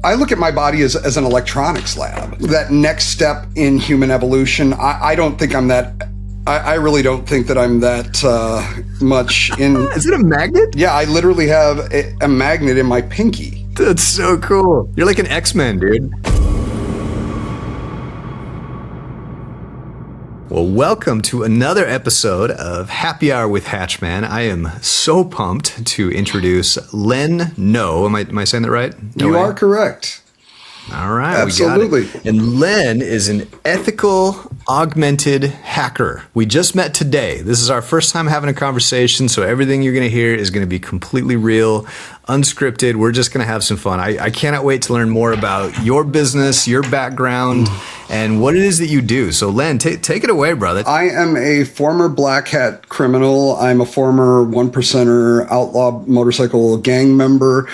I look at my body as an electronics lab. That next step in human evolution, I don't think I'm that... I really don't think that I'm that much in... Is it a magnet? Yeah, I literally have a magnet in my pinky. That's so cool. You're like an X-Men, dude. Well, welcome to another episode of Happy Hour with Hatchman. I am so pumped to introduce Len Noe. Am I saying that right? You are correct. All right. Absolutely. We got it. And Len is an ethical augmented hacker. We just met today. This is our first time having a conversation, so everything you're going to hear is going to be completely real, unscripted. We're just going to have some fun. I cannot wait to learn more about your business, your background, and what it is that you do. So Len, take it away, brother. I am a former black hat criminal. I'm a former one percenter outlaw motorcycle gang member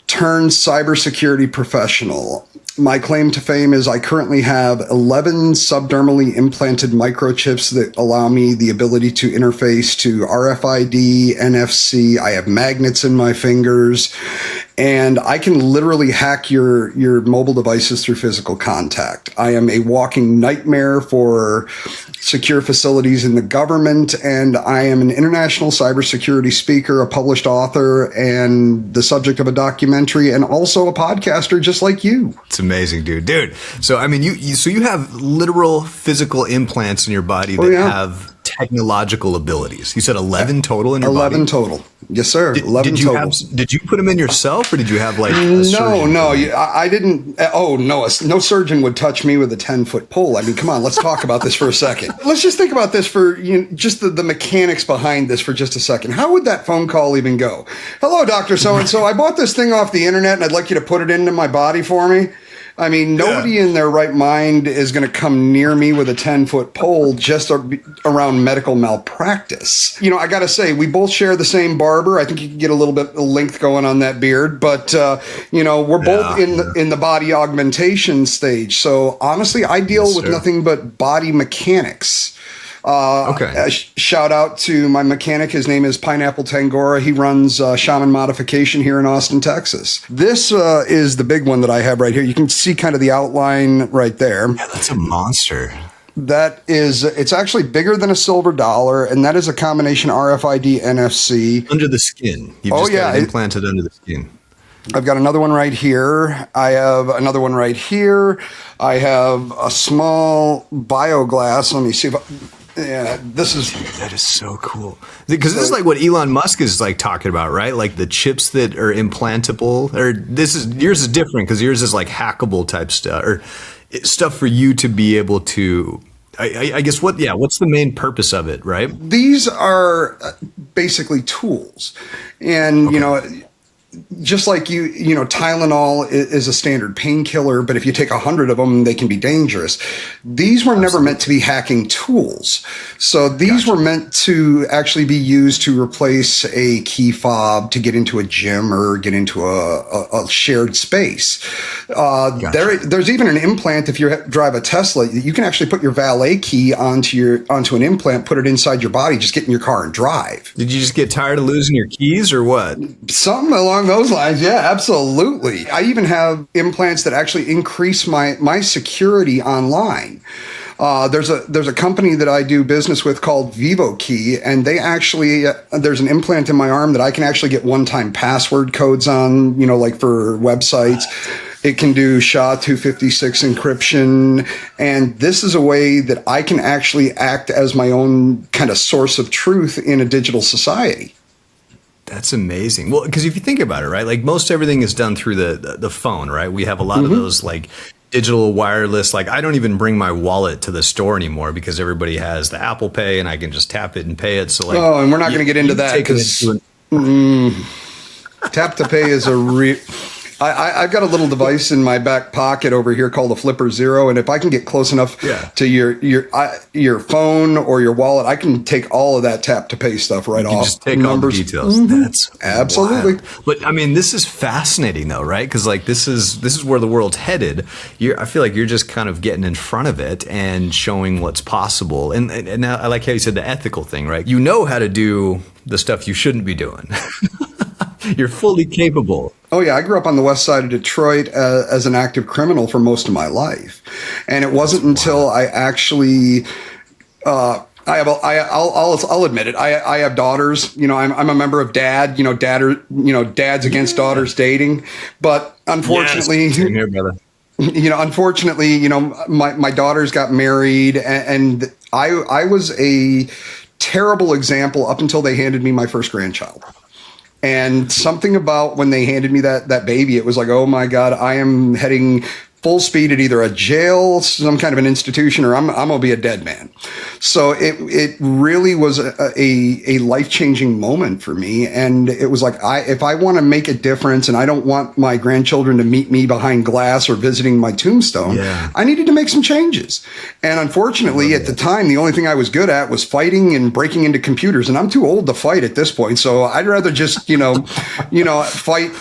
turned cybersecurity professional. My claim to fame is I currently have 11 sub-dermally implanted microchips that allow me the ability to interface to RFID, NFC. I have magnets in my fingers, and I can literally hack your mobile devices through physical contact. I am a walking nightmare for secure facilities in the government, and I am an international cybersecurity speaker, a published author, and the subject of a documentary, and also a podcaster just like you. It's amazing, dude. So, I mean, you have literal physical implants in your body that have technological abilities. You said 11 total in your body? 11 total. Yes, sir. 11 total. Did you put them in yourself, or did you have like a No, surgeon? I didn't. Oh, no surgeon would touch me with a 10-foot pole. I mean, come on, let's talk about this for a second. Let's just think about this for just the mechanics behind this for just a second. How would that phone call even go? Hello, Dr. So-and-so. I bought this thing off the internet and I'd like you to put it into my body for me. I mean, nobody in their right mind is going to come near me with a 10-foot pole just around medical malpractice. You know, I got to say, we both share the same barber. I think you can get a little bit of length going on that beard, but we're both in the body augmentation stage. So honestly, I deal with nothing but body mechanics. Shout out to my mechanic. His name is Pineapple Tangora. He runs Shaman Modification here in Austin, Texas. This is the big one that I have right here. You can see kind of the outline right there. Yeah, that's a monster. It's actually bigger than a silver dollar, and that is a combination RFID NFC. Under the skin. You've just got it implanted under the skin. I've got another one right here. I have another one right here. I have a small bioglass. Let me see if that is so cool. Because this is like what Elon Musk is like talking about, right? Like the chips that are implantable. Or yours is different because yours is like hackable type stuff, or stuff for you to be able to. I guess what's the main purpose of it, right? These are basically tools, and just like Tylenol is a standard painkiller, but if you take 100 of them, they can be dangerous. These were never meant to be hacking tools. So these were meant to actually be used to replace a key fob to get into a gym or get into a shared space. There's even an implant. If you drive a Tesla, you can actually put your valet key onto an implant, put it inside your body, just get in your car and drive. Did you just get tired of losing your keys or what? Something along those lines. Yeah, absolutely. I even have implants that actually increase my security online. There's a company that I do business with called VivoKey, and they actually there's an implant in my arm that I can actually get one-time password codes on, like for websites. It can do SHA-256 encryption, and this is a way that I can actually act as my own kind of source of truth in a digital society. That's amazing. Well, because if you think about it, right, like most everything is done through the phone, right? We have a lot of those like digital wireless, like I don't even bring my wallet to the store anymore because everybody has the Apple Pay and I can just tap it and pay it. So like, and we're not going to get into that because tap to pay is I've got a little device in my back pocket over here called a Flipper Zero, and if I can get close enough to your phone or your wallet, I can take all of that tap to pay stuff right off. Just take all the details. That's absolutely wild. But I mean, this is fascinating though, right? Because like this is where the world's headed. I feel like you're just kind of getting in front of it and showing what's possible. And I like how you said the ethical thing, right? You know how to do the stuff you shouldn't be doing. You're fully capable. Oh yeah, I grew up on the west side of Detroit as an active criminal for most of my life, and it wasn't until I actually, I'll admit it. I have daughters. You know, I'm a member of DAD. You know, dads against daughters dating. But unfortunately, same here, brother. You know, unfortunately, you know, my daughters got married, and I was a terrible example up until they handed me my first grandchild. And something about when they handed me that baby, it was like, oh my God, I am heading full speed at either a jail, some kind of an institution, or I'm going to be a dead man. So it really was a life-changing moment for me. And it was like, if I want to make a difference and I don't want my grandchildren to meet me behind glass or visiting my tombstone, I needed to make some changes. And unfortunately, at the time, the only thing I was good at was fighting and breaking into computers. And I'm too old to fight at this point. So I'd rather just, fight,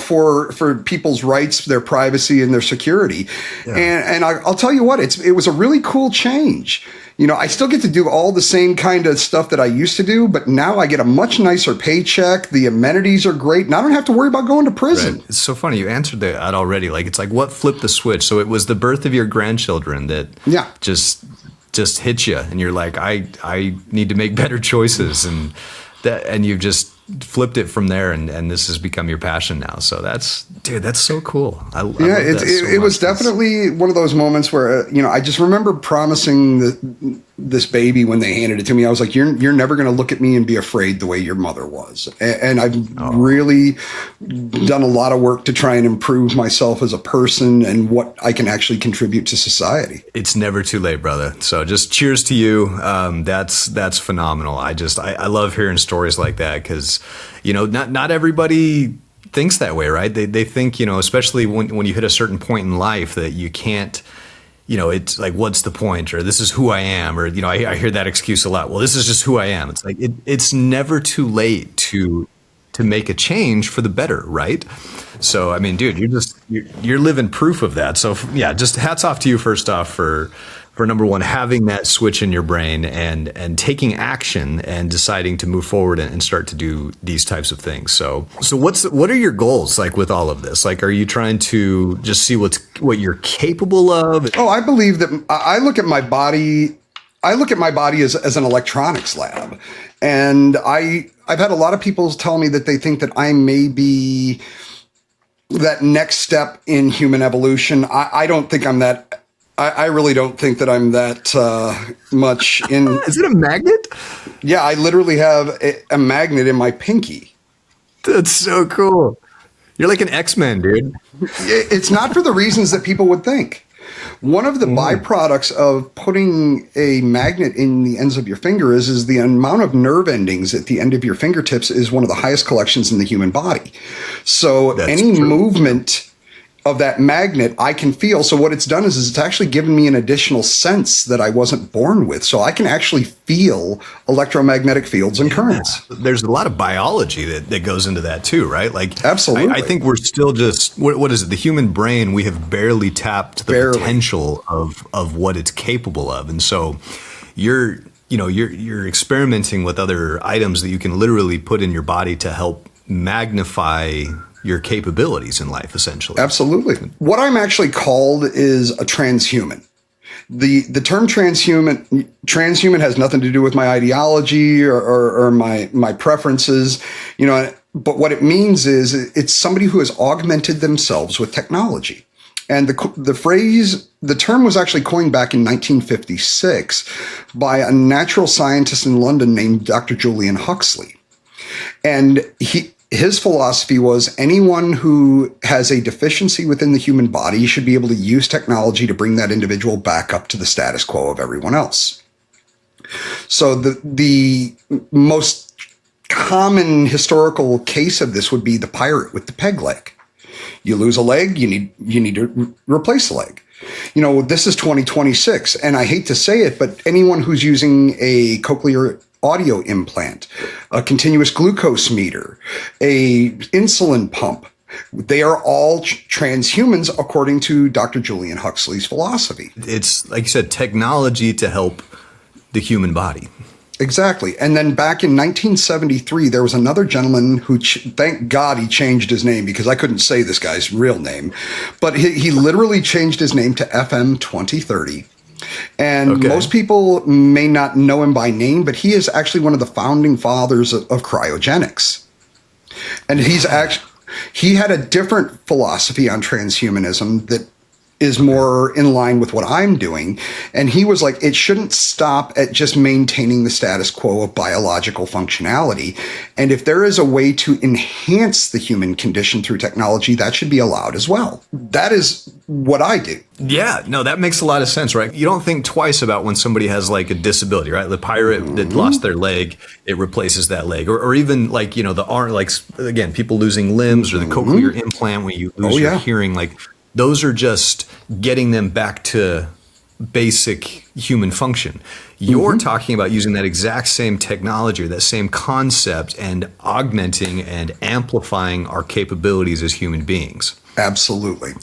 for people's rights, their privacy and their security. And I'll tell you what, it was a really cool change. You know, I still get to do all the same kind of stuff that I used to do, but now I get a much nicer paycheck. The amenities are great, and I don't have to worry about going to prison. Right. It's so funny. You answered that already. Like, it's like, what flipped the switch? So it was the birth of your grandchildren that just hit you, and you're like, I need to make better choices, and you've just flipped it from there, and this has become your passion now. So that's so cool. It was definitely one of those moments where I just remember promising this baby when they handed it to me. I was like, you're never going to look at me and be afraid the way your mother was. And I've really done a lot of work to try and improve myself as a person and what I can actually contribute to society. It's never too late, brother. So just cheers to you. That's phenomenal. I love hearing stories like that, because not everybody thinks that way, right? They think, especially when you hit a certain point in life, that you can't, it's like, what's the point? Or this is who I am. Or, I hear that excuse a lot. Well, this is just who I am. It's like, it's never too late to make a change for the better, right? So, I mean, dude, you're living proof of that. So yeah, just hats off to you first off for number one, having that switch in your brain and taking action and deciding to move forward and start to do these types of things. So what are your goals, like, with all of this? Like, are you trying to just see what you're capable of? Oh, I believe that I look at my body as an electronics lab. And I've had a lot of people tell me that they think that I may be that next step in human evolution. I don't think I'm that. I really don't think that I'm that much in. Is it a magnet? Yeah, I literally have a magnet in my pinky. That's so cool. You're like an X-Men, dude. It's not for the reasons that people would think. One of the byproducts of putting a magnet in the ends of your finger is the amount of nerve endings at the end of your fingertips is one of the highest collections in the human body. So that's any true. Movement of that magnet I can feel. So what it's done is it's actually given me an additional sense that I wasn't born with. So I can actually feel electromagnetic fields and currents. There's a lot of biology that goes into that too, right? Like, absolutely. I think we're still just, what is it? The human brain, we have barely tapped the potential of what it's capable of. And so you're experimenting with other items that you can literally put in your body to help magnify your capabilities in life, essentially. Absolutely. What I'm actually called is a transhuman. The term transhuman has nothing to do with my ideology or my preferences, but what it means is it's somebody who has augmented themselves with technology. And the term was actually coined back in 1956 by a natural scientist in London named Dr. Julian Huxley. And his philosophy was anyone who has a deficiency within the human body should be able to use technology to bring that individual back up to the status quo of everyone else. So the most common historical case of this would be the pirate with the peg leg. You lose a leg, you need to replace the leg. This is 2026, and I hate to say it, but anyone who's using a cochlear audio implant, a continuous glucose meter, a insulin pump, they are all transhumans according to Dr. Julian Huxley's philosophy. It's, like you said, technology to help the human body. Exactly. And then back in 1973, there was another gentleman who, thank God he changed his name because I couldn't say this guy's real name, but he literally changed his name to FM 2030. And most people may not know him by name, but he is actually one of the founding fathers of cryogenics. And he had a different philosophy on transhumanism that is more in line with what I'm doing. And he was like, it shouldn't stop at just maintaining the status quo of biological functionality. And if there is a way to enhance the human condition through technology, that should be allowed as well. That is what I do. Yeah, no, that makes a lot of sense, right? You don't think twice about when somebody has like a disability, right? The pirate that lost their leg, it replaces that leg. Or even like, the arm, like, again, people losing limbs or the cochlear implant when you lose your hearing, like, those are just getting them back to basic human function. You're talking about using that exact same technology or that same concept and augmenting and amplifying our capabilities as human beings. Absolutely.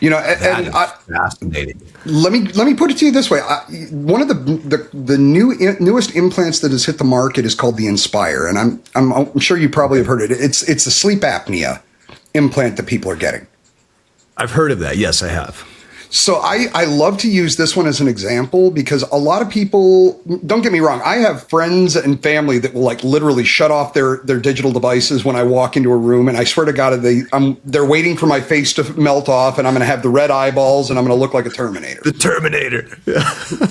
Fascinating. Let me put it to you this way. One of the newest implants that has hit the market is called the Inspire, and I'm sure you probably have heard it. It's a sleep apnea implant that people are getting. I've heard of that. Yes, I have. So I love to use this one as an example because a lot of people, don't get me wrong, I have friends and family that will like literally shut off their digital devices when I walk into a room, and I swear to God, they're waiting for my face to melt off, and I'm going to have the red eyeballs, and I'm going to look like a Terminator. The Terminator.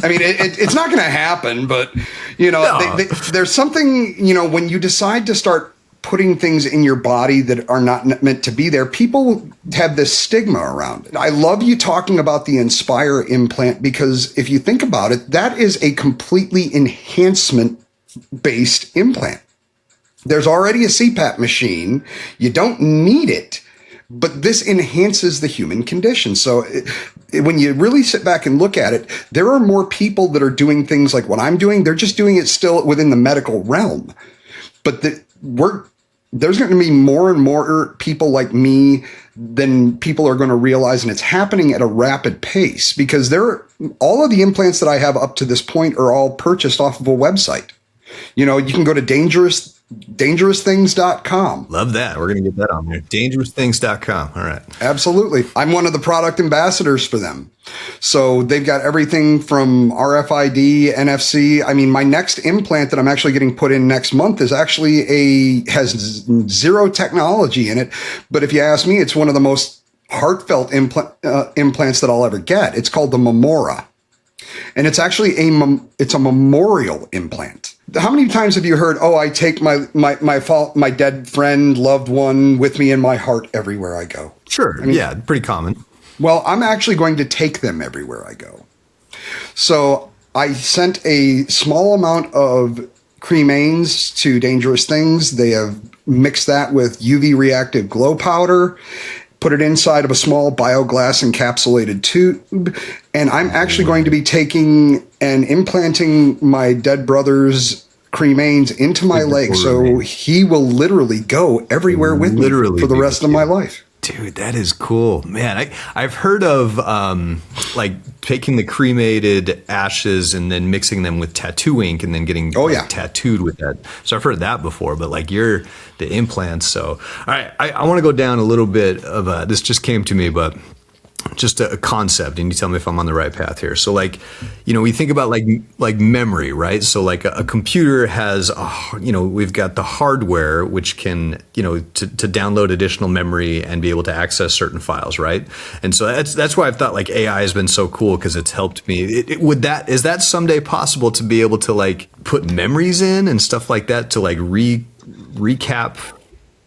I mean, it's not going to happen, but there's something, when you decide to start putting things in your body that are not meant to be there, people have this stigma around it. I love you talking about the Inspire implant because if you think about it, that is a completely enhancement-based implant. There's already a CPAP machine. You don't need it, but this enhances the human condition. So when you really sit back and look at it, there are more people that are doing things like what I'm doing. They're just doing it still within the medical realm. But there's going to be more and more people like me than people are going to realize, and it's happening at a rapid pace because all of the implants that I have up to this point are all purchased off of a website. You can go to dangerousthings.com. Love that. We're going to get that on there. Dangerousthings.com. All right. Absolutely. I'm one of the product ambassadors for them. So they've got everything from RFID, NFC. I mean, my next implant that I'm actually getting put in next month is actually has zero technology in it. But if you ask me, it's one of the most heartfelt implants that I'll ever get. It's called the Memora. And it's actually it's a memorial implant. How many times have you heard, I take my dead friend, loved one with me in my heart everywhere I go? Sure. I mean, pretty common. Well, I'm actually going to take them everywhere I go. So I sent a small amount of cremains to Dangerous Things. They have mixed that with UV reactive glow powder, put it inside of a small bioglass encapsulated tube, and I'm actually going to be taking and implanting my dead brother's cremains into my leg, so he will literally go everywhere with me for the rest of my life. Dude, that is cool, man. I've heard of like taking the cremated ashes and then mixing them with tattoo ink and then getting tattooed with that. So I've heard that before, but like the implants. So all right, I want to go down a little bit of this just came to me, but just a concept, and you tell me if I'm on the right path here. So like, we think about like memory, right? So like a computer has, we've got the hardware, which can, to download additional memory and be able to access certain files, right? And so that's why I've thought like AI has been so cool because it's helped me. Is that someday possible to be able to like put memories in and stuff like that to like recap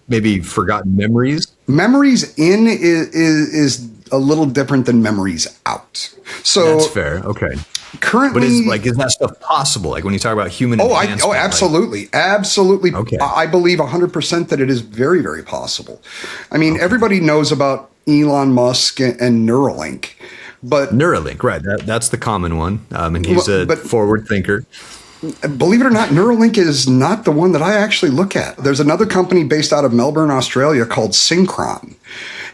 maybe forgotten memories? Memories in is a little different than memories out. So that's fair. Okay. Currently, but is that stuff possible? Like when you talk about human enhancement? Absolutely. Absolutely. Okay. I believe 100% that it is very, very possible. I mean, everybody knows about Elon Musk and Neuralink, but Neuralink, right. That's the common one. And he's a forward thinker. Believe it or not, Neuralink is not the one that I actually look at. There's another company based out of Melbourne, Australia called Synchron.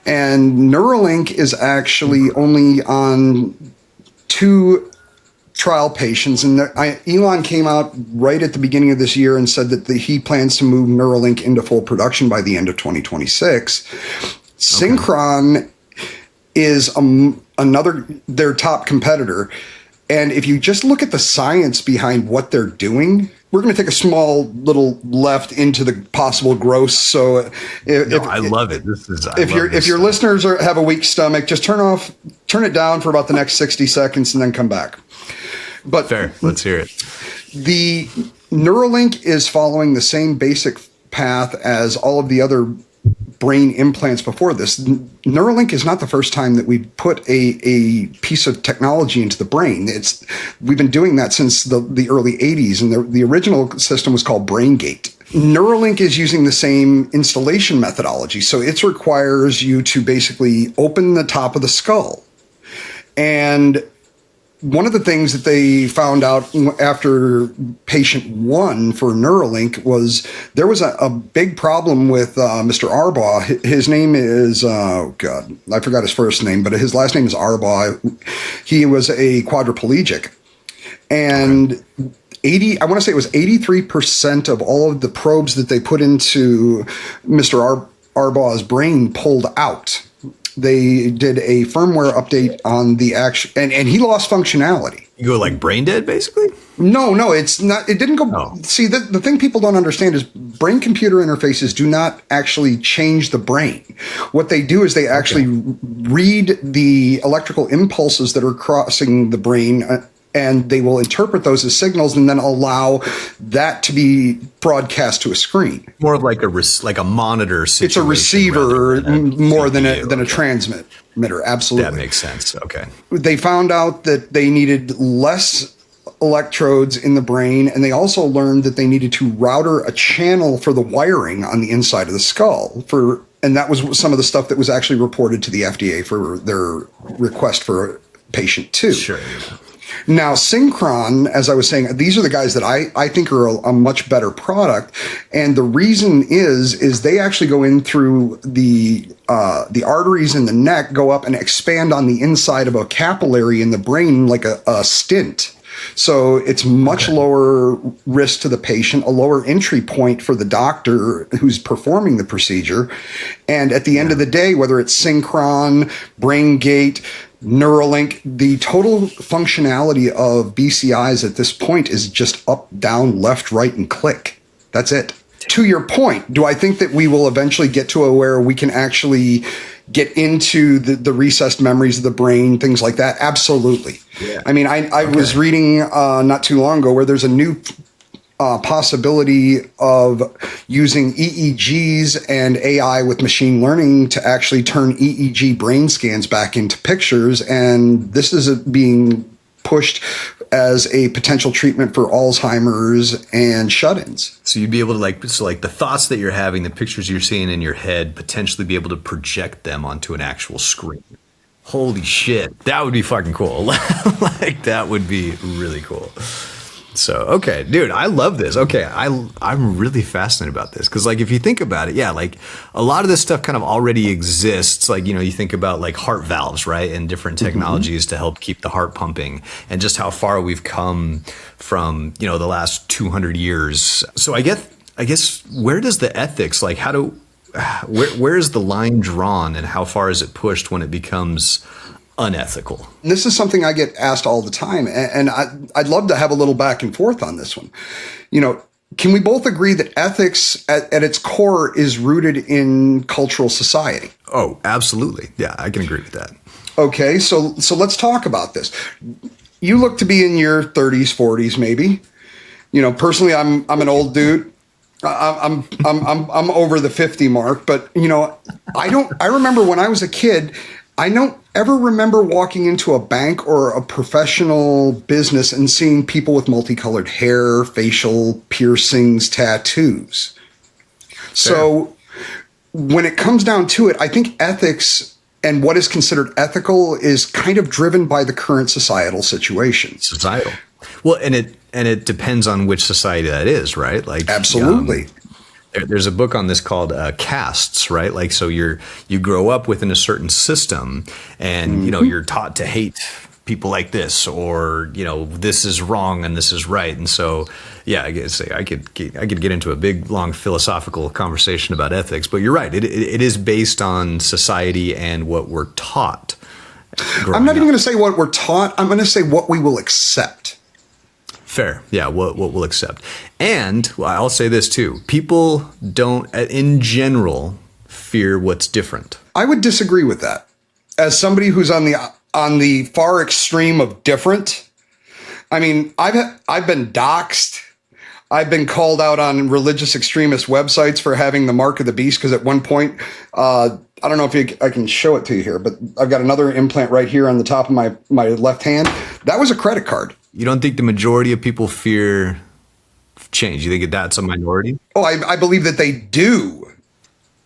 And Neuralink is actually only on two trial patients, and Elon came out right at the beginning of this year and said that he plans to move Neuralink into full production by the end of 2026. Synchron is their top competitor. And if you just look at the science behind what they're doing, we're going to take a small little left into the possible gross. So I love it. If your listeners have a weak stomach, just turn it down for about the next 60 seconds and then come back. But fair. Let's hear it. The Neuralink is following the same basic path as all of the other brain implants before this. Neuralink is not the first time that we put a piece of technology into the brain. We've been doing that since the early 80s, and the original system was called BrainGate. Neuralink is using the same installation methodology, so it requires you to basically open the top of the skull. And one of the things that they found out after patient 1 for Neuralink was there was a big problem with Mr. Arbaugh. His name is, I forgot his first name, but his last name is Arbaugh. He was a quadriplegic. And I want to say it was 83% of all of the probes that they put into Mr. Arbaugh's brain pulled out. They did a firmware update on the action, and he lost functionality. You go like brain dead, basically? No, it's not. It didn't go. Oh. See, the thing people don't understand is brain-computer interfaces do not actually change the brain. What they do is they actually read the electrical impulses that are crossing the brain, and they will interpret those as signals and then allow that to be broadcast to a screen. More of like a monitor situation. It's a receiver more than a transmitter. Absolutely. That makes sense. Okay. They found out that they needed less electrodes in the brain, and they also learned that they needed to router a channel for the wiring on the inside of the skull and that was some of the stuff that was actually reported to the FDA for their request for patient 2. Sure. Now, Synchron, as I was saying, these are the guys that I think are a much better product. And the reason is they actually go in through the arteries in the neck, go up and expand on the inside of a capillary in the brain like a stent. So it's much lower risk to the patient, a lower entry point for the doctor who's performing the procedure. And at the end of the day, whether it's Synchron, BrainGate, Neuralink, the total functionality of BCIs at this point is just up, down, left, right, and click. That's it. To your point, do I think that we will eventually get to where we can actually get into the recessed memories of the brain, things like that? Absolutely. Yeah. I mean, I was reading not too long ago where there's a new possibility of using EEGs and AI with machine learning to actually turn EEG brain scans back into pictures. And this is being pushed as a potential treatment for Alzheimer's and shut-ins. So you'd be able to like the thoughts that you're having, the pictures you're seeing in your head, potentially be able to project them onto an actual screen. Holy shit. That would be fucking cool. Like that would be really cool. So, okay, dude, I love this. Okay, I'm really fascinated about this because, like, if you think about it, yeah, like a lot of this stuff kind of already exists. Like, you know, you think about like heart valves, right, and different technologies to help keep the heart pumping, and just how far we've come from, you know, the last 200 years. So, I guess, where does the ethics, like, where is the line drawn, and how far is it pushed when it becomes unethical? This is something I get asked all the time, and I'd love to have a little back and forth on this one. You know, can we both agree that ethics at its core is rooted in cultural society? Oh, absolutely. Yeah, I can agree with that. Okay, so let's talk about this. You look to be in your 30s, 40s, maybe. You know, personally, I'm an old dude. I'm over the 50 mark, but you know, I remember when I was a kid, I don't ever remember walking into a bank or a professional business and seeing people with multicolored hair, facial piercings, tattoos. Fair. So when it comes down to it, I think ethics and what is considered ethical is kind of driven by the current societal situation. Societal. Well, and it depends on which society that is, right? Like absolutely. There's a book on this called Castes, right? Like, so you grow up within a certain system, and you know you're taught to hate people like this, or this is wrong and this is right. And so, yeah, I guess I could get into a big long philosophical conversation about ethics, but you're right. It is based on society and what we're taught. I'm not even going to say what we're taught. I'm going to say what we will accept. Fair. Yeah, what we'll accept. And I'll say this too. People don't, in general, fear what's different. I would disagree with that. As somebody who's on the far extreme of different, I mean, I've been doxxed. I've been called out on religious extremist websites for having the mark of the beast, because at one point, I don't know if I can show it to you here, but I've got another implant right here on the top of my left hand. That was a credit card. You don't think the majority of people fear change? You think that's a minority? Oh, I believe that they do.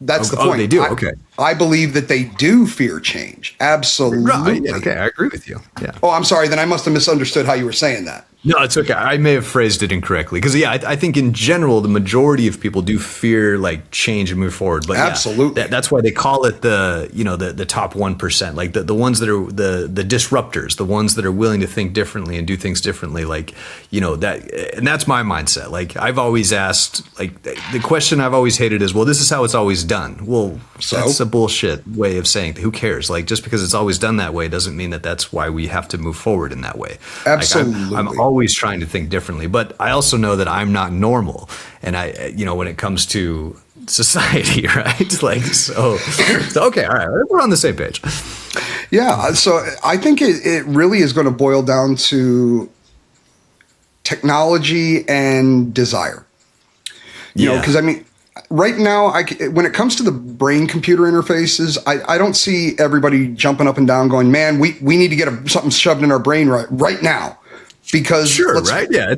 That's the point. Oh, they do? Okay. I believe that they do fear change. Absolutely. Right. Yeah, okay, I agree with you. Yeah. Oh, I'm sorry. Then I must have misunderstood how you were saying that. No, it's okay. I may have phrased it incorrectly. Because, yeah, I think in general, the majority of people do fear like change and move forward. But absolutely. Yeah, that's why they call it the top 1%, like the ones that are the disruptors, the ones that are willing to think differently and do things differently. Like, that, and that's my mindset. Like, I've always asked, like, the question I've always hated is, well, this is how it's always done. Well, that's a bullshit way of saying, who cares? Like, just because it's always done that way doesn't mean that that's why we have to move forward in that way. Absolutely. Like, I'm always trying to think differently, but I also know that I'm not normal. And when it comes to society, right? Like, so okay. All right. We're on the same page. Yeah. So I think it really is going to boil down to technology and desire, because I mean, right now, when it comes to the brain-computer interfaces, I don't see everybody jumping up and down going, man, we need to get something shoved in our brain right now. Because right? Yeah,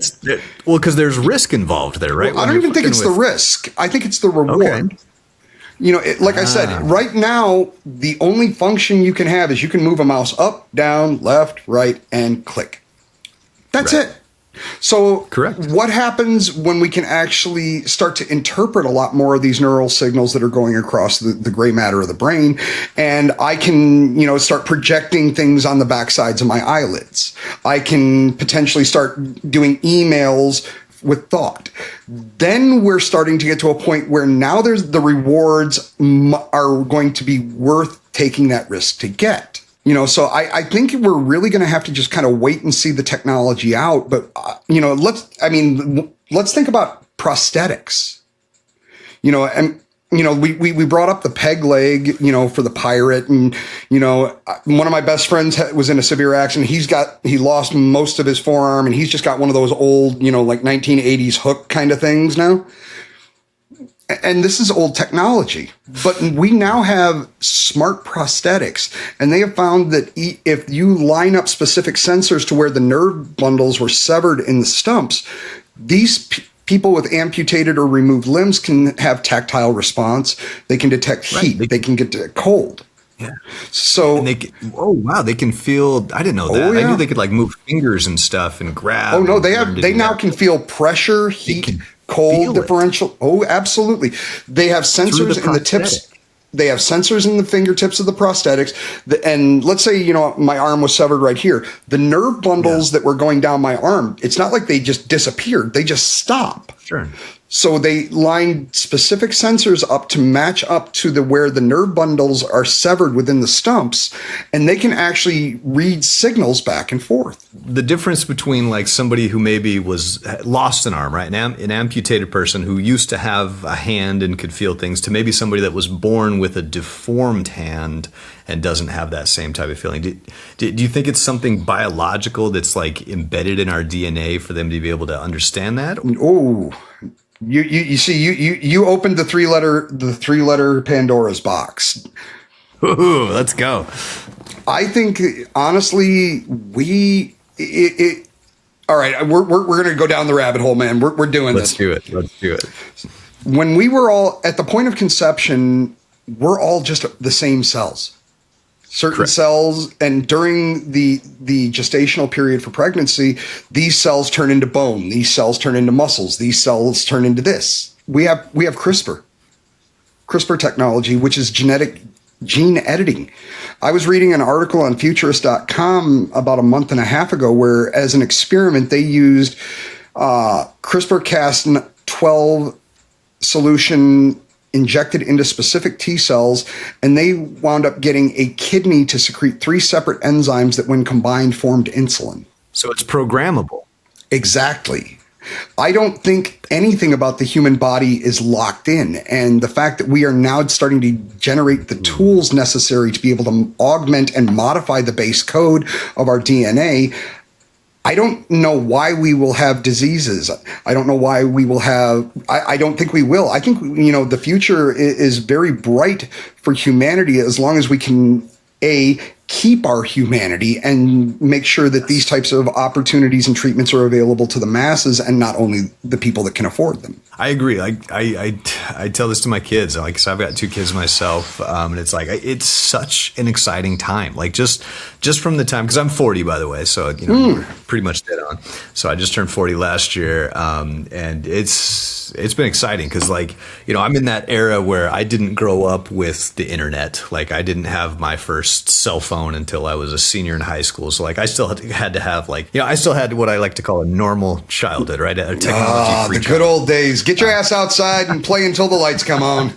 because there's risk involved there, right? Well, I don't even think it's the risk. I think it's the reward. Okay. Like I said, right now, the only function you can have is you can move a mouse up, down, left, right, and click. That's it. So correct. What happens when we can actually start to interpret a lot more of these neural signals that are going across the gray matter of the brain, and I can, start projecting things on the backsides of my eyelids. I can potentially start doing emails with thought. Then we're starting to get to a point where now the rewards are going to be worth taking that risk to get. So I think we're really going to have to just kind of wait and see the technology out. But, let's think about prosthetics, and, we brought up the peg leg, for the pirate. And, one of my best friends was in a severe accident. He lost most of his forearm, and he's just got one of those old, like 1980s hook kind of things now. And this is old technology, but we now have smart prosthetics, and they have found that if you line up specific sensors to where the nerve bundles were severed in the stumps, these people with amputated or removed limbs can have tactile response. They can detect heat. They can get cold. Yeah. So, and they can feel. I didn't know that. Yeah. I knew they could like move fingers and stuff and grab. Oh no, they now can feel pressure, heat, cold differential. Oh, absolutely. They have sensors in the tips. They have sensors in the fingertips of the prosthetics. And let's say, my arm was severed right here. The nerve bundles that were going down my arm, it's not like they just disappeared. They just stop. Sure. So they lined specific sensors up to match up to where the nerve bundles are severed within the stumps, and they can actually read signals back and forth. The difference between like somebody who maybe lost an arm, right? An amputated person who used to have a hand and could feel things, to maybe somebody that was born with a deformed hand and doesn't have that same type of feeling. Do you think it's something biological that's like embedded in our DNA for them to be able to understand that? Oh, you see, you opened the three letter Pandora's box. Ooh, let's go. I think honestly, all right, we're going to go down the rabbit hole, man. We're doing this. Let's do it. When we were all at the point of conception, we're all just the same cells. Certain Correct. cells, and during the gestational period for pregnancy, these cells turn into bone, these cells turn into muscles, these cells turn into this. We have CRISPR technology, which is genetic gene editing. I was reading an article on futurist.com about a month and a half ago where, as an experiment, they used CRISPR-Cas12 solution injected into specific T cells, and they wound up getting a kidney to secrete 3 separate enzymes that, when combined, formed insulin. So it's programmable. Exactly. I don't think anything about the human body is locked in. And the fact that we are now starting to generate the tools necessary to be able to augment and modify the base code of our DNA, I don't know why we will have diseases. I don't know why we will have, I don't think we will. I think, the future is very bright for humanity as long as we can, keep our humanity and make sure that these types of opportunities and treatments are available to the masses and not only the people that can afford them. I agree. I tell this to my kids, because I've got 2 kids myself, and it's like it's such an exciting time. Like just from the time, because I'm 40, by the way, so we're pretty much dead on. So I just turned 40 last year, and it's been exciting because I'm in that era where I didn't grow up with the internet. Like I didn't have my first cell phone until I was a senior in high school. So I still had to have I still had what I like to call a normal childhood, right? A technology-free the good old days. Get your ass outside and play until the lights come on.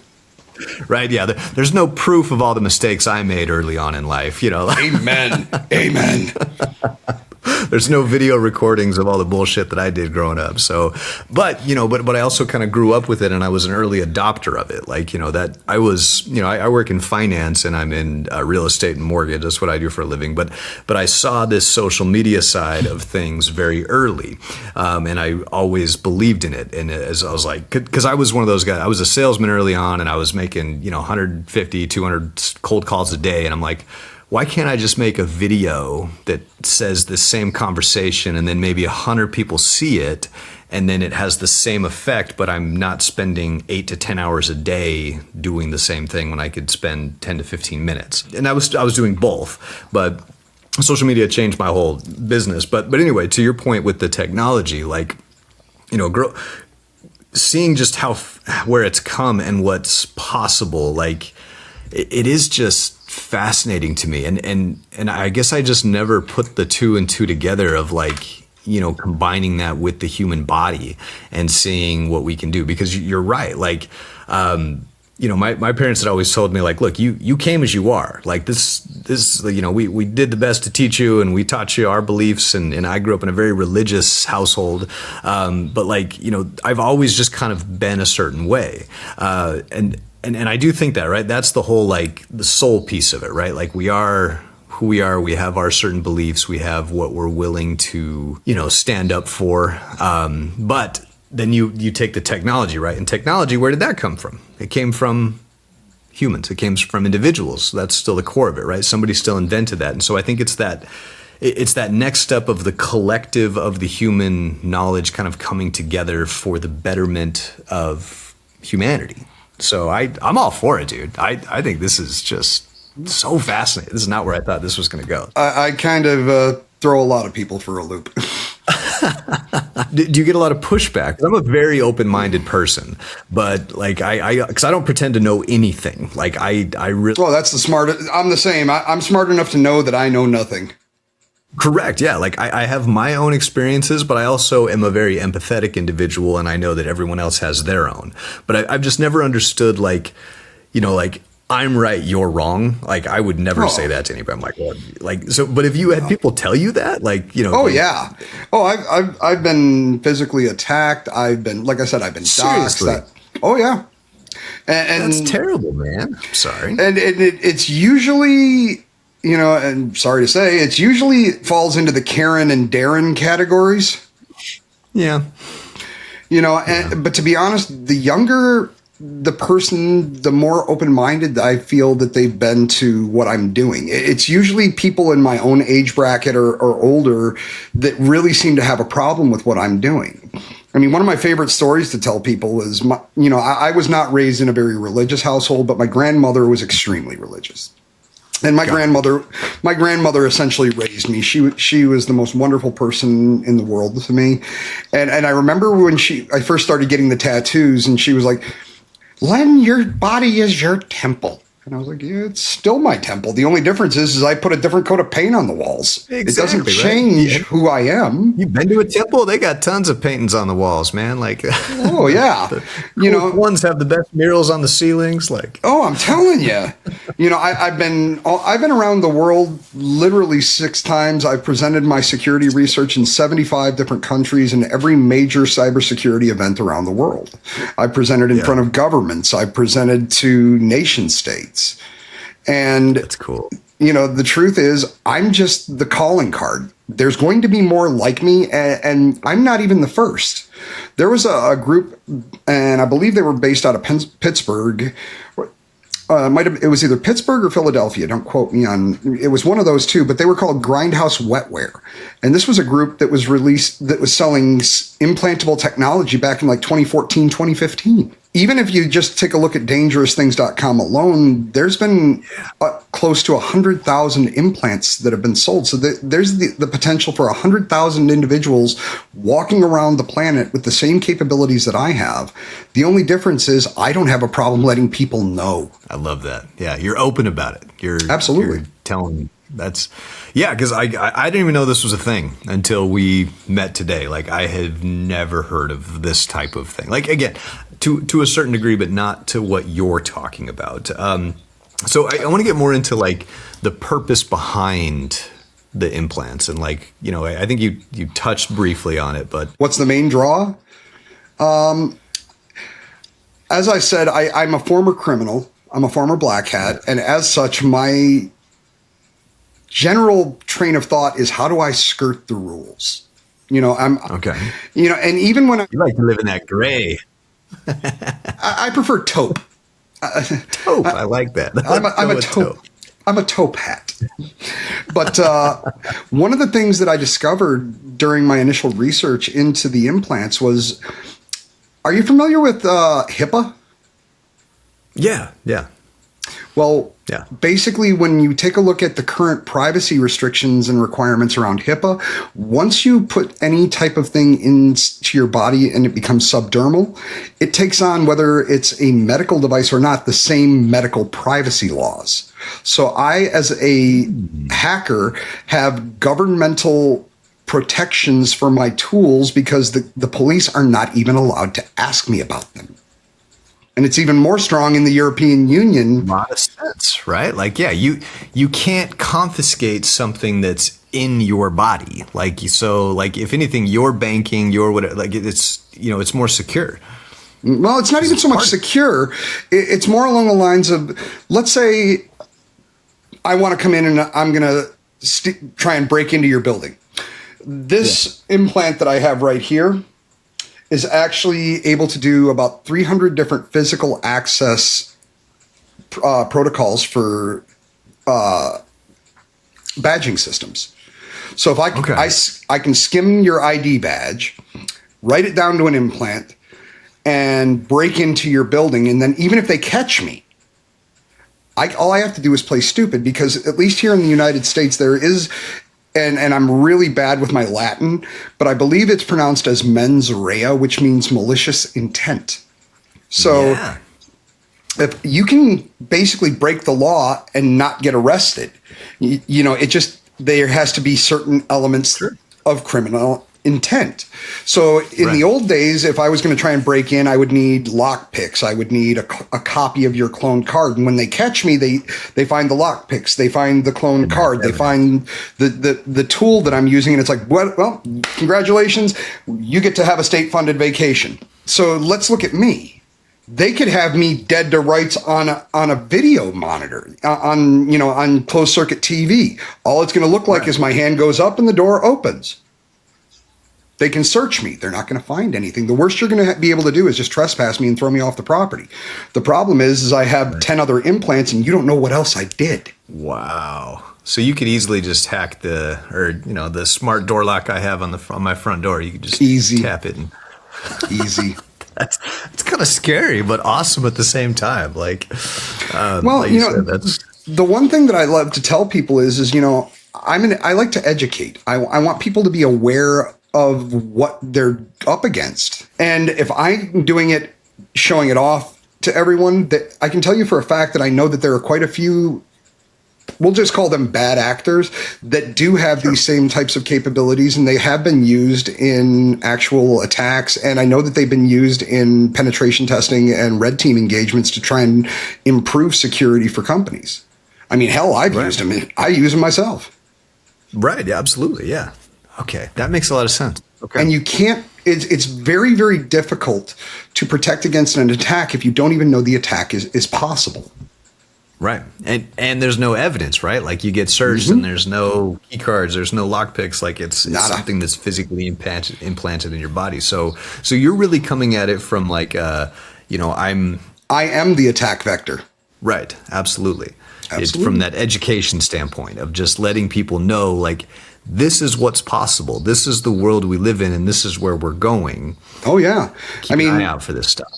Right, yeah. There's no proof of all the mistakes I made early on in life, Amen. Amen. There's no video recordings of all the bullshit that I did growing up. So, but I also kind of grew up with it, and I was an early adopter of it. That I was, I work in finance and I'm in real estate and mortgage. That's what I do for a living. But I saw this social media side of things very early, and I always believed in it. And as I was because I was one of those guys. I was a salesman early on, and I was making 150, 200 cold calls a day, and I'm like, why can't I just make a video that says the same conversation and then maybe 100 people see it and then it has the same effect, but I'm not spending 8 to 10 hours a day doing the same thing when I could spend 10 to 15 minutes. And I was doing both, but social media changed my whole business. But anyway, to your point with the technology, seeing just where it's come and what's possible, it is just fascinating to me, and I guess I just never put the 2 and 2 together of combining that with the human body and seeing what we can do. Because you're right, my parents had always told me look, you came as you are, this we did the best to teach you, and we taught you our beliefs, and I grew up in a very religious household, but I've always just kind of been a certain way, and I do think that, right? That's the whole, the soul piece of it, right? We are who we are. We have our certain beliefs. We have what we're willing to, stand up for. But then you take the technology, right? And technology, where did that come from? It came from humans. It came from individuals. That's still the core of it, right? Somebody still invented that. And so I think it's that next step of the collective of the human knowledge kind of coming together for the betterment of humanity. So I'm all for it, dude. I think this is just so fascinating. This is not where I thought this was going to go. I kind of throw a lot of people for a loop. Do you get a lot of pushback? I'm a very open-minded person, but because I don't pretend to know anything. I really. Well, that's the smart. I'm the same. I'm smart enough to know that I know nothing. Correct. Yeah. I have my own experiences, but I also am a very empathetic individual, and I know that everyone else has their own. But I've just never understood, I'm right, you're wrong. I would never say that to anybody. I'm but if you had people tell you that, Oh yeah. Oh, I've been physically attacked. I've been, like I said, I've been doxxed. Oh yeah. And that's terrible, man. I'm sorry. And it's usually, and sorry to say, it usually falls into the Karen and Darren categories. Yeah. But to be honest, the younger the person, the more open-minded I feel that they've been to what I'm doing. It's usually people in my own age bracket or older that really seem to have a problem with what I'm doing. I mean, one of my favorite stories to tell people is, I was not raised in a very religious household, but my grandmother was extremely religious. And my grandmother essentially raised me. She was the most wonderful person in the world to me. And I remember when I first started getting the tattoos, and she was like, Len, your body is your temple. And I was like, yeah, it's still my temple. The only difference is I put a different coat of paint on the walls. Exactly, it doesn't right? change who I am. You've been to a temple? They got tons of paintings on the walls, man. Like, oh yeah, the ones have the best murals on the ceilings. Like, oh, I'm telling you, I've been around the world literally 6 times. I've presented my security research in 75 different countries in every major cybersecurity event around the world. I presented in front of governments. I presented to nation states. And that's cool. The truth is, I'm just the calling card. There's going to be more like me, and I'm not even the first. There was a group, and I believe they were based out of Pittsburgh. It was either Pittsburgh or Philadelphia. Don't quote me on. It was one of those two, but they were called Grindhouse Wetware, and this was a group that was selling implantable technology back in like 2014, 2015. Even if you just take a look at dangerousthings.com alone, there's been close to 100,000 implants that have been sold. So there's the potential for 100,000 individuals walking around the planet with the same capabilities that I have. The only difference is I don't have a problem letting people know. I love that. Yeah, you're open about it. Absolutely you're telling. Because I didn't even know this was a thing until we met today. Like, I had never heard of this type of thing. Like, again, to a certain degree, but not to what you're talking about. So I want to get more into like the purpose behind the implants, and like, I think you touched briefly on it, but what's the main draw? As I said, I'm a former criminal. I'm a former black hat, and as such, my general train of thought is, how do I skirt the rules? I'm okay. And even when you like to live in that gray, I prefer taupe. Taupe, I like that. I'm a taupe hat. But one of the things that I discovered during my initial research into the implants was, are you familiar with HIPAA? Yeah. Well, basically, when you take a look at the current privacy restrictions and requirements around HIPAA, once you put any type of thing into your body and it becomes subdermal, it takes on, whether it's a medical device or not, the same medical privacy laws. So I, as a hacker, have governmental protections for my tools because the police are not even allowed to ask me about them. And it's even more strong in the European Union. A lot of sense, right? Like, yeah, you can't confiscate something that's in your body. Like, so, like, if anything, your banking, your whatever, like, it's it's more secure. Well, it's not even so much secure. It's more along the lines of, let's say I want to come in and I'm going to try and break into your building. This implant that I have right here is actually able to do about 300 different physical access protocols for badging systems. So if I can skim your ID badge, write it down to an implant, and break into your building, and then even if they catch me, all I have to do is play stupid, because at least here in the United States there is. And I'm really bad with my Latin, but I believe it's pronounced as mens rea, which means malicious intent. So if you can basically break the law and not get arrested, there has to be certain elements of criminal intent. So in the old days, if I was going to try and break in, I would need lockpicks. I would need a copy of your cloned card. And when they catch me, they find the lockpicks. They find the cloned card. They find the tool that I'm using. And it's like, well, congratulations. You get to have a state-funded vacation. So let's look at me. They could have me dead to rights on a video monitor, on closed circuit TV. All it's going to look like is my hand goes up and the door opens. They can search me. They're not going to find anything. The worst you're going to be able to do is just trespass me and throw me off the property. The problem is I have 10 other implants and you don't know what else I did. Wow. So you could easily just hack the smart door lock I have on my front door. You could just tap it. Easy. It's kind of scary, but awesome at the same time. Like, the one thing that I love to tell people is I like to educate. I want people to be aware of what they're up against. And if I'm doing it, showing it off, to everyone that I can tell you for a fact that I know that there are quite a few, we'll just call them bad actors, that do have these same types of capabilities, and they have been used in actual attacks. And I know that they've been used in penetration testing and red team engagements to try and improve security for companies. I mean, hell, I've used them. I use them myself. Right. Yeah, absolutely. Yeah. Okay. That makes a lot of sense. Okay. And you can't, it's very, very difficult to protect against an attack if you don't even know the attack is possible. Right. And there's no evidence, right? Like you get searched and there's no key cards, there's no lockpicks. Like it's something that's physically implanted in your body. So you're really coming at it from like, I am the attack vector. Right. Absolutely. It's from that education standpoint of just letting people know, like, this is what's possible. This is the world we live in, and this is where we're going. Oh, yeah. Keep an eye out for this stuff.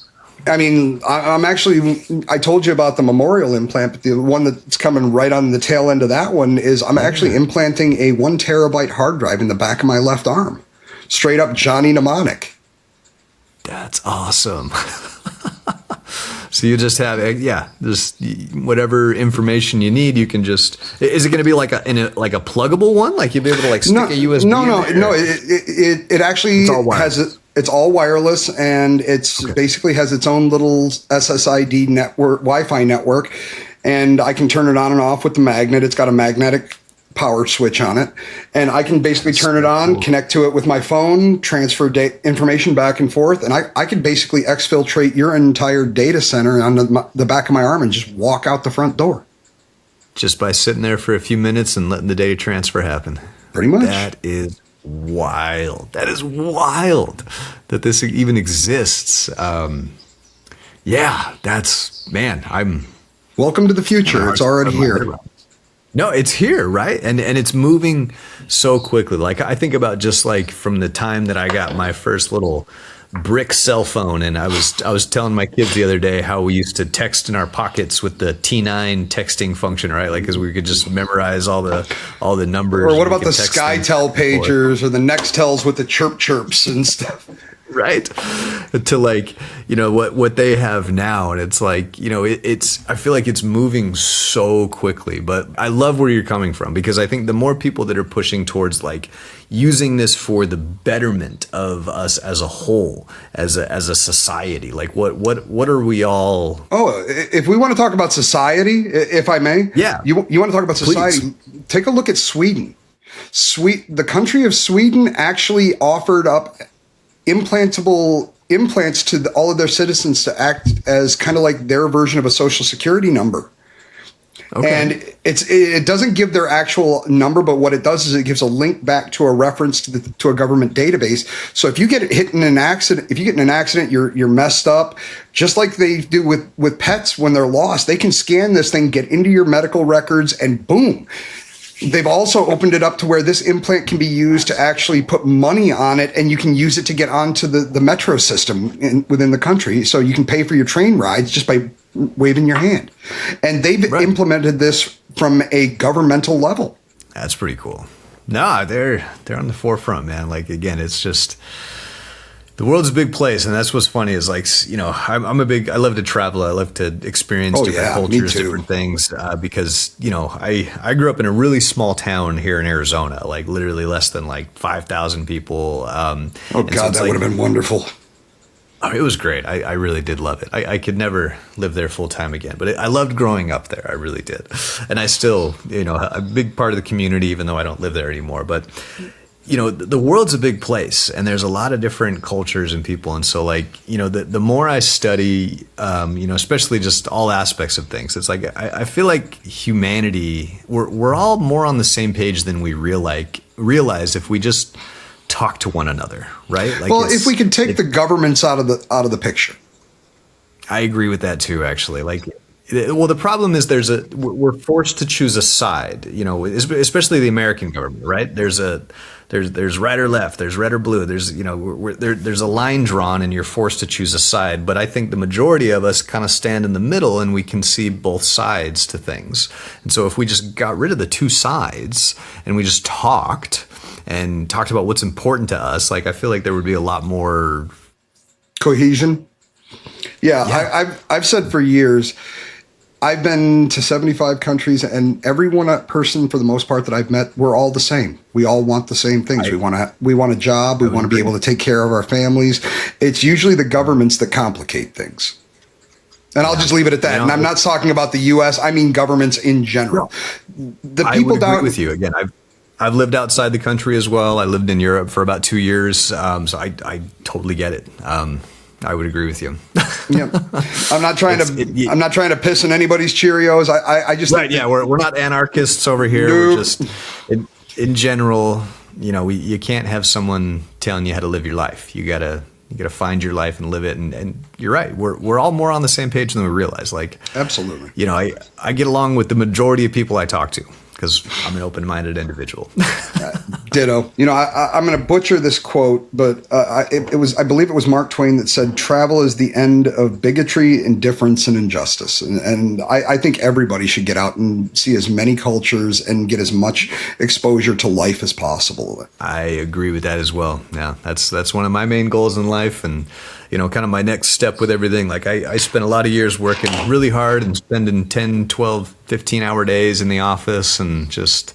I mean, I told you about the memorial implant, but the one that's coming right on the tail end of that one is I'm actually implanting a 1 terabyte hard drive in the back of my left arm. Straight up Johnny Mnemonic. That's awesome. So you just have, just whatever information you need. You can just. Is it going to be like a pluggable one? Like you'll be able to like stick a USB? No. It actually has. It's all wireless, and it's basically has its own little SSID network, Wi-Fi network, and I can turn it on and off with the magnet. It's got a magnetic power switch on it, and I can basically turn it on, connect to it with my phone, transfer information back and forth, and I can basically exfiltrate your entire data center on the back of my arm and just walk out the front door. Just by sitting there for a few minutes and letting the data transfer happen. Pretty much. That is wild. That is wild that this even exists. I'm welcome to the future. It's already here. No, it's here, right? And it's moving so quickly. Like I think about just like from the time that I got my first little brick cell phone, and I was telling my kids the other day how we used to text in our pockets with the T9 texting function, right? Like because we could just memorize all the numbers. Or what about the SkyTel pagers or the Nextels with the chirps and stuff? Right. To like, what they have now. And it's like, I feel like it's moving so quickly, but I love where you're coming from, because I think the more people that are pushing towards like using this for the betterment of us as a whole, as a society, like what are we all? Oh, if we want to talk about society, if I may, you want to talk about society, please. Take a look at Sweden. The country of Sweden actually offered up implantable implants to all of their citizens to act as kind of like their version of a social security number. Okay. And it doesn't give their actual number, but what it does is it gives a link back to a reference to a government database. So if you get hit in an accident, you're messed up, just like they do with pets when they're lost. They can scan this thing, get into your medical records, and boom. They've also opened it up to where this implant can be used to actually put money on it, and you can use it to get onto the metro system within the country. So you can pay for your train rides just by waving your hand. And they've implemented this from a governmental level. That's pretty cool. No, they're on the forefront, man. Like, again, it's just... The world's a big place, and that's what's funny is like, I love to travel. I love to experience different cultures, different things, because, I grew up in a really small town here in Arizona, like literally less than like 5,000 people. God, that would have been wonderful. Oh, it was great. I really did love it. I could never live there full time again, but I loved growing up there. I really did. And I still, a big part of the community, even though I don't live there anymore, but the world's a big place, and there's a lot of different cultures and people. And so like, the more I study, especially just all aspects of things, it's like, I feel like humanity, we're all more on the same page than we realize if we just talk to one another, right? Like, well, if we could take the governments out of the picture. I agree with that too, actually. Like, well, the problem is we're forced to choose a side, especially the American government, right? There's right or left, there's red or blue, there's a line drawn and you're forced to choose a side. But I think the majority of us kind of stand in the middle and we can see both sides to things. And so if we just got rid of the two sides and we just talked about what's important to us, like I feel like there would be a lot more cohesion. Yeah, Yeah. I've said for years, I've been to 75 countries, and every person for the most part that I've met, we're all the same. We all want the same things. We want a job. We want to be able to take care of our families. It's usually the governments that complicate things. And I'll just leave it at that. And I'm not talking about the U.S. I mean governments in general. The I people would agree with you. Again, I've lived outside the country as well. I lived in Europe for about 2 years, so I totally get it. I would agree with you. Yeah, I'm not trying to piss in anybody's Cheerios. I just right. Yeah, we're not anarchists over here. Nope. We're just in general. You can't have someone telling you how to live your life. You gotta find your life and live it. And you're right. We're all more on the same page than we realize. Like, absolutely. I get along with the majority of people I talk to, because I'm an open-minded individual. Ditto. I'm going to butcher this quote, but I believe it was Mark Twain that said, "Travel is the end of bigotry, indifference, and injustice." And I think everybody should get out and see as many cultures and get as much exposure to life as possible. I agree with that as well. Yeah, that's one of my main goals in life, and kind of my next step with everything. Like I spent a lot of years working really hard and spending 10, 12, 15-hour days in the office and just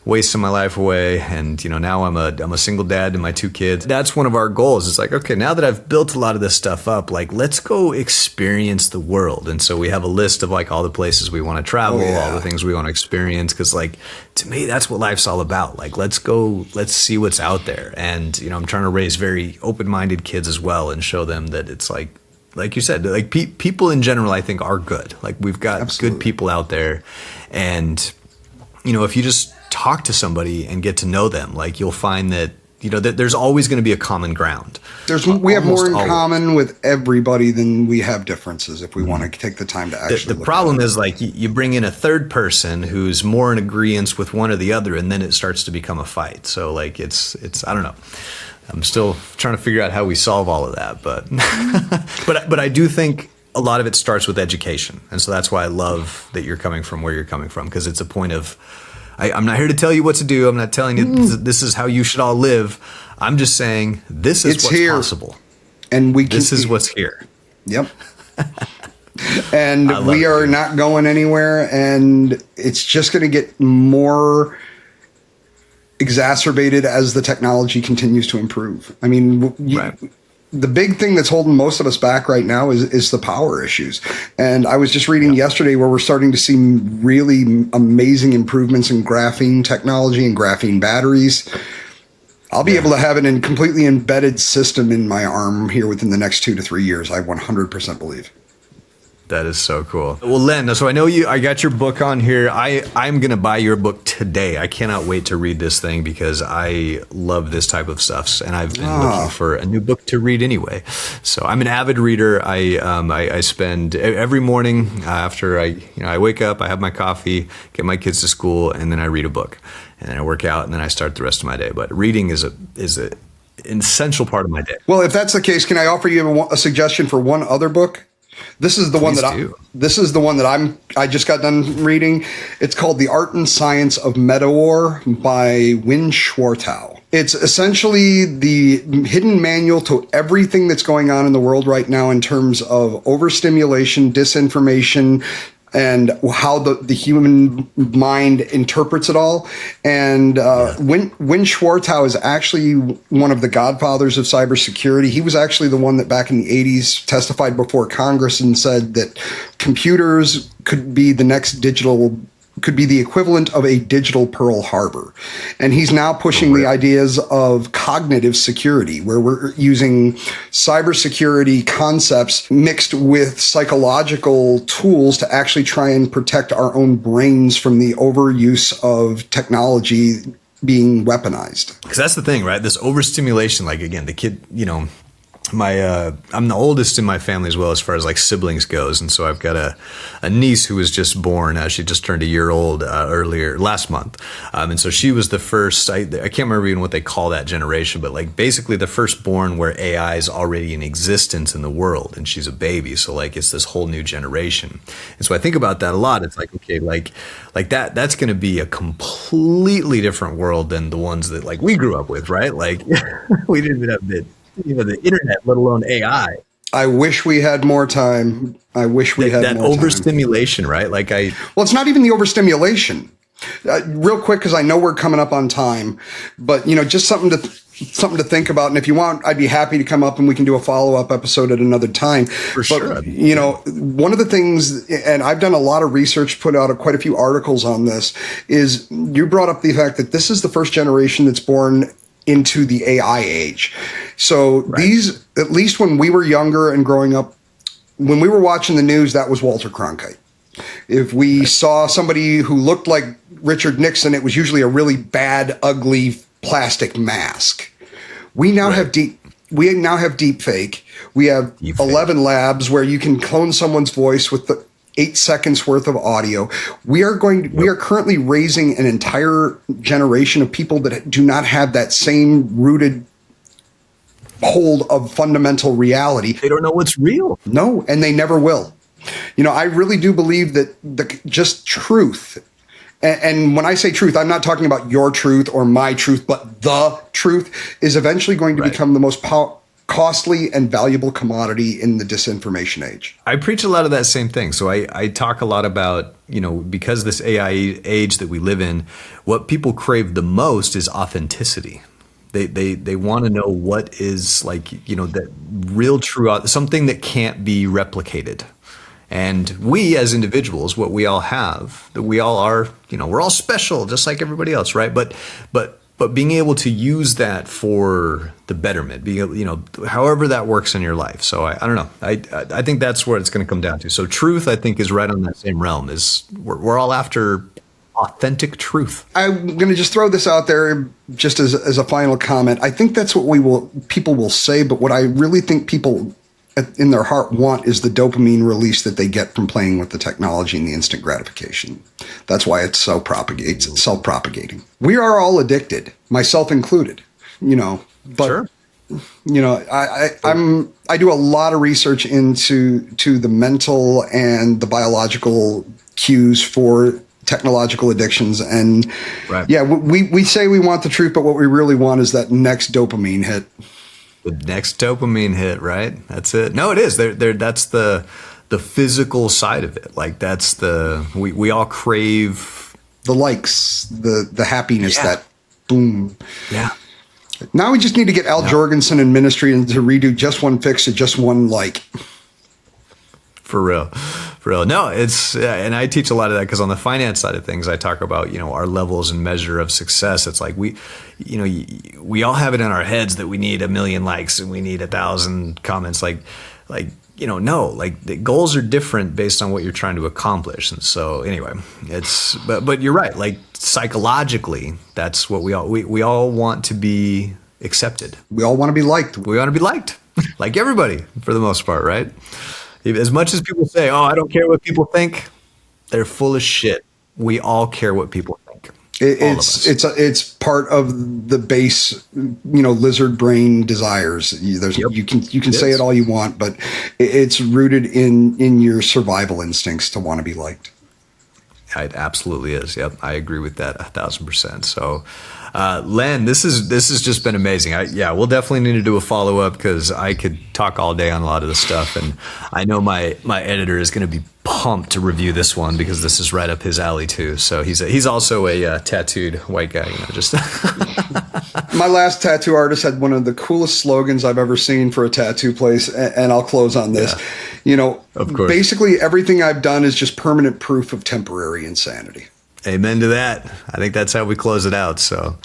wasting my life away. And now I'm a single dad to my 2 kids. That's one of our goals. It's like, okay, now that I've built a lot of this stuff up, like, let's go experience the world. And so we have a list of like all the places we want to travel, all the things we want to experience, because like, to me, that's what life's all about. Like, let's see what's out there. And I'm trying to raise very open-minded kids as well and show them that it's like you said, like people in general, I think, are good. Like, we've got good people out there. And if you just talk to somebody and get to know them, like, you'll find that that there's always going to be a common ground. We have more in common with everybody than we have differences, if we want to take the time to actually. The problem is, like, you bring in a third person who's more in agreement with one or the other, and then it starts to become a fight. So like, it's I don't know. I'm still trying to figure out how we solve all of that, but but I do think a lot of it starts with education, and so that's why I love that you're coming from where you're coming from, because it's a point of. I'm not here to tell you what to do. I'm not telling you this is how you should all live. I'm just saying this is what's possible. And this is what's here. Yep. And we are not going anywhere. And it's just going to get more exacerbated as the technology continues to improve. I mean, the big thing that's holding most of us back right now is the power issues. And I was just reading yesterday where we're starting to see really amazing improvements in graphene technology and graphene batteries. I'll be able to have it in a completely embedded system in my arm here within the next 2 to 3 years. I 100% believe. That is so cool. Well, Len, so I know I got your book on here. I'm going to buy your book today. I cannot wait to read this thing because I love this type of stuff. And I've been looking for a new book to read anyway. So I'm an avid reader. I spend every morning after I wake up, I have my coffee, get my kids to school, and then I read a book. And then I work out, and then I start the rest of my day. But reading is an essential part of my day. Well, if that's the case, can I offer you a suggestion for one other book? This is the one that I just got done reading. It's called The Art and Science of Meta-War by Win Schwartau. It's essentially the hidden manual to everything that's going on in the world right now in terms of overstimulation, disinformation, and how the human mind interprets it all. And Win Schwartau is actually one of the godfathers of cybersecurity. He was actually the one that back in the 80s testified before Congress and said that computers could be the equivalent of a digital Pearl Harbor. And he's now pushing the ideas of cognitive security, where we're using cybersecurity concepts mixed with psychological tools to actually try and protect our own brains from the overuse of technology being weaponized. Because that's the thing, right? This overstimulation, like, again, the kid, I'm the oldest in my family as well as far as like siblings goes, and so I've got a niece who was just born. She just turned a year old last month, and so she was the first. I can't remember even what they call that generation, but like basically the firstborn where AI is already in existence in the world, and she's a baby. So like it's this whole new generation, and so I think about that a lot. It's like, okay, like that's going to be a completely different world than the ones that like we grew up with, right? Like we didn't even have the internet, let alone AI. I wish we had more time. I wish we had that more time. overstimulation, right? Like Well, it's not even the overstimulation. Real quick, because I know we're coming up on time, but just something to think about. And if you want, I'd be happy to come up and we can do a follow-up episode at another time. For sure. One of the things, and I've done a lot of research, put out quite a few articles on this, is you brought up the fact that this is the first generation that's born into the AI age. So these, at least when we were younger and growing up, when we were watching the news, that was Walter Cronkite. If we saw somebody who looked like Richard Nixon, it was usually a really bad, ugly plastic mask. We now have deepfake. We have 11 labs where you can clone someone's voice with the 8 seconds worth of audio. We are currently raising an entire generation of people that do not have that same rooted hold of fundamental reality. They don't know what's real. No, and they never will. I really do believe that just truth, and when I say truth, I'm not talking about your truth or my truth, but the truth is eventually going to become the most costly and valuable commodity in the disinformation age. I preach a lot of that same thing. So I talk a lot about, because this AI age that we live in, what people crave the most is authenticity. They want to know what is that real true, something that can't be replicated. And we as individuals, what we all have, that we all are, we're all special, just like everybody else, right? But being able to use that for the betterment, however that works in your life. So I don't know. I think that's where it's going to come down to. So truth, I think, is right on that same realm. Is we're all after authentic truth. I'm going to just throw this out there just as a final comment. I think that's what people will say, but what I really think people in their heart want is the dopamine release that they get from playing with the technology and the instant gratification. That's why it's self-propagating. We are all addicted, myself included, but sure. I do a lot of research into the mental and the biological cues for technological addictions. And we say we want the truth, but what we really want is that next dopamine hit. The next dopamine hit, right? That's it. No, it is. That's the physical side of it. Like that's we all crave the likes, the happiness, that boom. Yeah. Now we just need to get Al Jorgensen in ministry and to redo just one fix to just one like. For real. No, it's, and I teach a lot of that because on the finance side of things, I talk about, our levels and measure of success. It's like we all have it in our heads that we need 1 million likes and we need 1,000 comments. No, the goals are different based on what you're trying to accomplish. And so anyway, but you're right. Like psychologically, that's what we all want to be accepted. We all want to be liked. We want to be liked like everybody for the most part, right? As much as people say, "Oh, I don't care what people think," they're full of shit. We all care what people think. It's part of the base, lizard brain desires. You can say it all you want, but it's rooted in your survival instincts to want to be liked. It absolutely is. Yep, I agree with that 1,000%. So, Len, this has just been amazing. We'll definitely need to do a follow up because I could talk all day on a lot of this stuff, and I know my editor is going to be pumped to review this one because this is right up his alley too. So he's also a tattooed white guy. Just my last tattoo artist had one of the coolest slogans I've ever seen for a tattoo place, and I'll close on this. Of course. Basically everything I've done is just permanent proof of temporary insanity. Amen to that. I think that's how we close it out. So,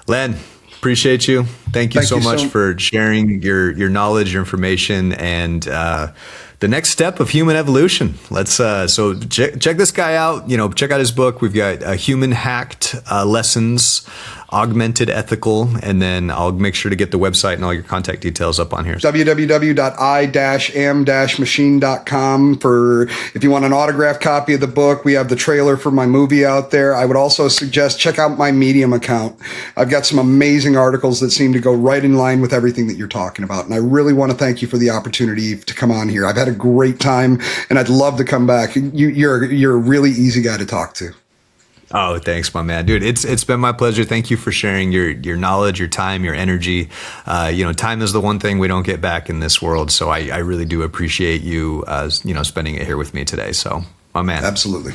Len, appreciate you. Thank you so much for sharing your knowledge, your information, and the next step of human evolution. Let's check this guy out. Check out his book. We've got Human Hacked Lessons, Augmented Ethical, and then I'll make sure to get the website and all your contact details up on here. www.i-am-machine.com for if you want an autographed copy of the book. We have the trailer for my movie out there. I would also suggest check out my Medium account. I've got some amazing articles that seem to go right in line with everything that you're talking about. And I really want to thank you for the opportunity to come on here. I've had a great time and I'd love to come back. You're a really easy guy to talk to. Oh, thanks, my man, dude. It's been my pleasure. Thank you for sharing your knowledge, your time, your energy. Time is the one thing we don't get back in this world. So I really do appreciate you, spending it here with me today. So, my man. Absolutely.